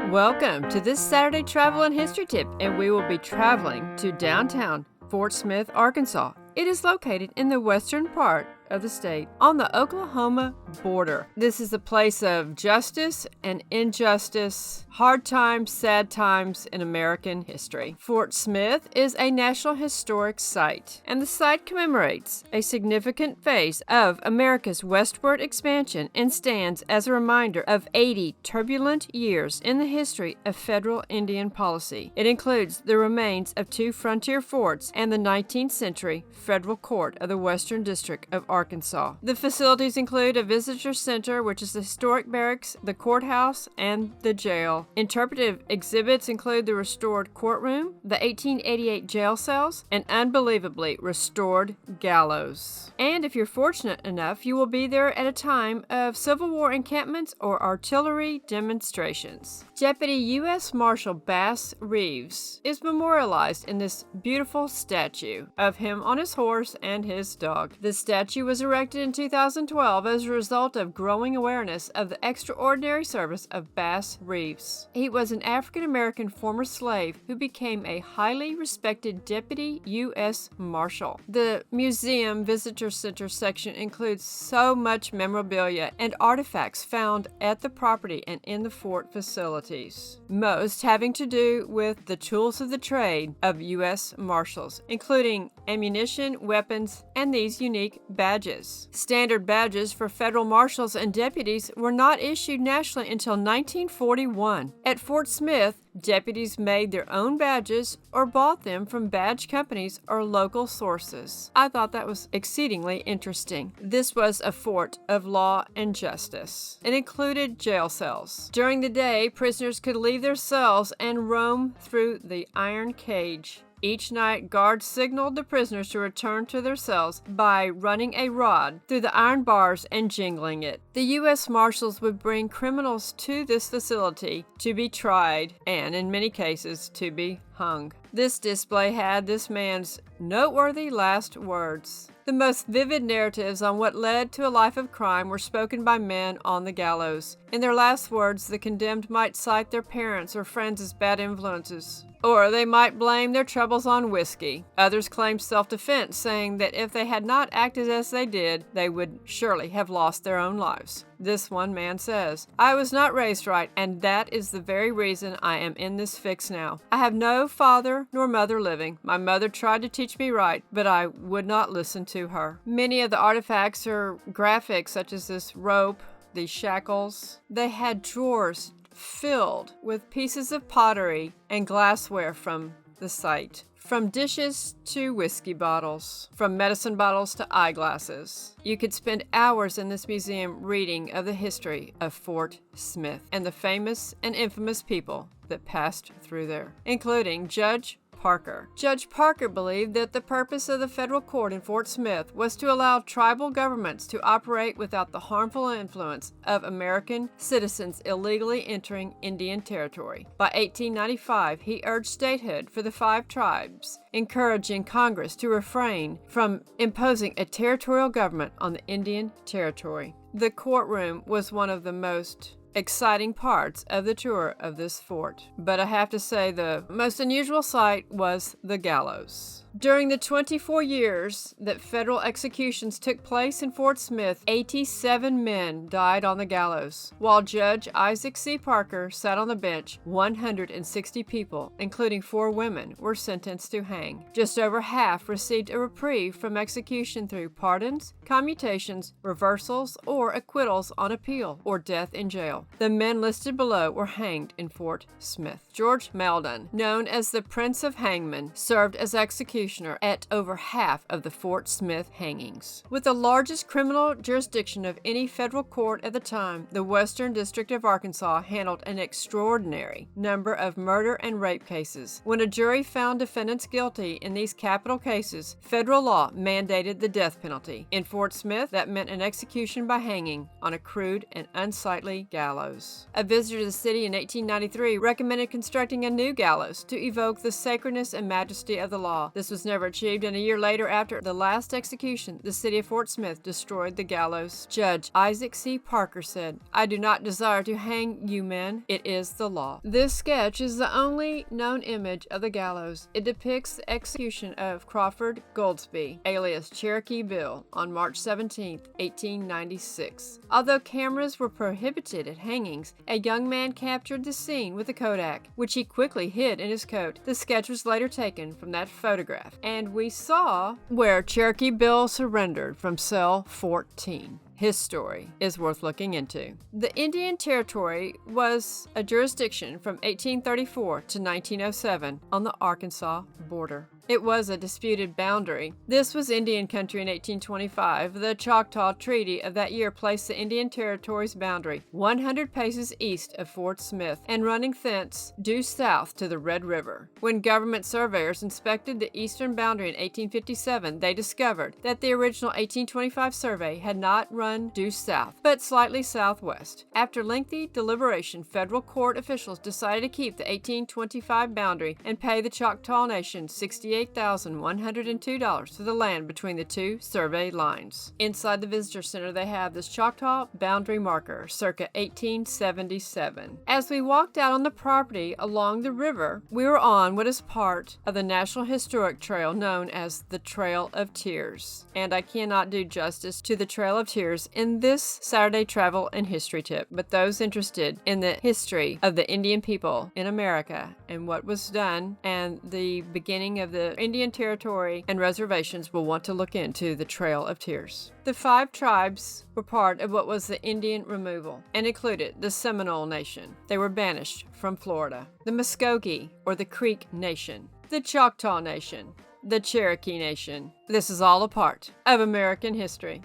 Welcome to this Saturday Travel and History Tip, and we will be traveling to downtown Fort Smith, Arkansas. It is located in the western part of the state on the Oklahoma border. This is a place of justice and injustice, hard times, sad times in American history. Fort Smith is a National Historic Site, and the site commemorates a significant phase of America's westward expansion and stands as a reminder of 80 turbulent years in the history of federal Indian policy. It includes the remains of two frontier forts and the 19th century Federal Court of the Western District of Arkansas. The facilities include a visitor center, which is the historic barracks, the courthouse, and the jail. Interpretive exhibits include the restored courtroom, the 1888 jail cells, and unbelievably restored gallows. And if you're fortunate enough, you will be there at a time of Civil War encampments or artillery demonstrations. Deputy U.S. Marshal Bass Reeves is memorialized in this beautiful statue of him on his horse and his dog. The statue was erected in 2012 as a result of growing awareness of the extraordinary service of Bass Reeves. He was an African-American former slave who became a highly respected Deputy U.S. Marshal. The Museum Visitor Center section includes so much memorabilia and artifacts found at the property and in the fort facilities, most having to do with the tools of the trade of U.S. Marshals, including ammunition, weapons, and these unique badges. Standard badges for federal marshals and deputies were not issued nationally until 1941. At Fort Smith, deputies made their own badges or bought them from badge companies or local sources. I thought that was exceedingly interesting. This was a fort of law and justice. It included jail cells. During the day, prisoners could leave their cells and roam through the iron cage. Each night, guards signaled the prisoners to return to their cells by running a rod through the iron bars and jingling it. The U.S. Marshals would bring criminals to this facility to be tried and, in many cases, to be hung. This display had this man's noteworthy last words. The most vivid narratives on what led to a life of crime were spoken by men on the gallows. In their last words, the condemned might cite their parents or friends as bad influences, or they might blame their troubles on whiskey. Others claimed self-defense, saying that if they had not acted as they did, they would surely have lost their own lives. This one man says, "I was not raised right, and that is the very reason I am in this fix now. I have no father nor mother living. My mother tried to teach me right, but I would not listen to her." Many of the artifacts are graphic, such as this rope, these shackles. They had drawers filled with pieces of pottery and glassware from the site. From dishes to whiskey bottles, from medicine bottles to eyeglasses. You could spend hours in this museum reading of the history of Fort Smith and the famous and infamous people that passed through there, including Judge Parker. Judge Parker believed that the purpose of the federal court in Fort Smith was to allow tribal governments to operate without the harmful influence of American citizens illegally entering Indian territory. By 1895, he urged statehood for the 5 tribes, encouraging Congress to refrain from imposing a territorial government on the Indian territory. The courtroom was one of the most exciting parts of the tour of this fort, but I have to say the most unusual sight was the gallows. During the 24 years that federal executions took place in Fort Smith, 87 men died on the gallows. While Judge Isaac C. Parker sat on the bench, 160 people, including 4 women, were sentenced to hang. Just over half received a reprieve from execution through pardons, commutations, reversals, or acquittals on appeal, or death in jail. The men listed below were hanged in Fort Smith. George Meldon, known as the Prince of Hangmen, served as executioner at over half of the Fort Smith hangings. With the largest criminal jurisdiction of any federal court at the time, the Western District of Arkansas handled an extraordinary number of murder and rape cases. When a jury found defendants guilty in these capital cases, federal law mandated the death penalty. In Fort Smith, that meant an execution by hanging on a crude and unsightly gallows. A visitor to the city in 1893 recommended constructing a new gallows to evoke the sacredness and majesty of the law. This This was never achieved, and a year later, after the last execution, the city of Fort Smith destroyed the gallows. Judge Isaac C. Parker said, "I do not desire to hang you men. It is the law." This sketch is the only known image of the gallows. It depicts the execution of Crawford Goldsby, alias Cherokee Bill, on March 17, 1896. Although cameras were prohibited at hangings, a young man captured the scene with a Kodak, which he quickly hid in his coat. The sketch was later taken from that photograph, and we saw where Cherokee Bill surrendered from cell 14. His story is worth looking into. The Indian Territory was a jurisdiction from 1834 to 1907 on the Arkansas border. It was a disputed boundary. This was Indian country in 1825. The Choctaw Treaty of that year placed the Indian Territory's boundary 100 paces east of Fort Smith and running thence due south to the Red River. When government surveyors inspected the eastern boundary in 1857, they discovered that the original 1825 survey had not run due south, but slightly southwest. After lengthy deliberation, federal court officials decided to keep the 1825 boundary and pay the Choctaw Nation $68,102 for the land between the two survey lines. Inside the visitor center, they have this Choctaw boundary marker, circa 1877. As we walked out on the property along the river, we were on what is part of the National Historic Trail known as the Trail of Tears. And I cannot do justice to the Trail of Tears in this Saturday travel and history tip, but those interested in the history of the Indian people in America and what was done and the beginning of the Indian Territory and reservations will want to look into the Trail of Tears. The 5 tribes were part of what was the Indian removal and included the Seminole Nation. They were banished from Florida. The Muskogee, or the Creek Nation. The Choctaw Nation. The Cherokee Nation. This is all a part of American history.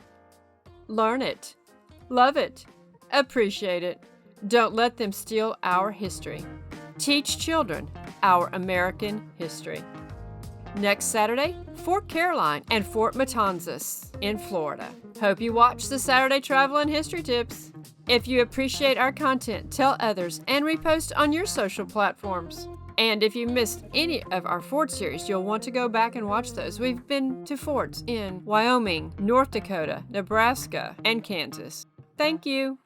Learn it. Love it. Appreciate it. Don't let them steal our history. Teach children our American history. Next Saturday, Fort Caroline and Fort Matanzas in Florida. Hope you watch the Saturday Travel and History Tips. If you appreciate our content, tell others and repost on your social platforms. And if you missed any of our fort series, you'll want to go back and watch those. We've been to forts in Wyoming, North Dakota, Nebraska, and Kansas. Thank you.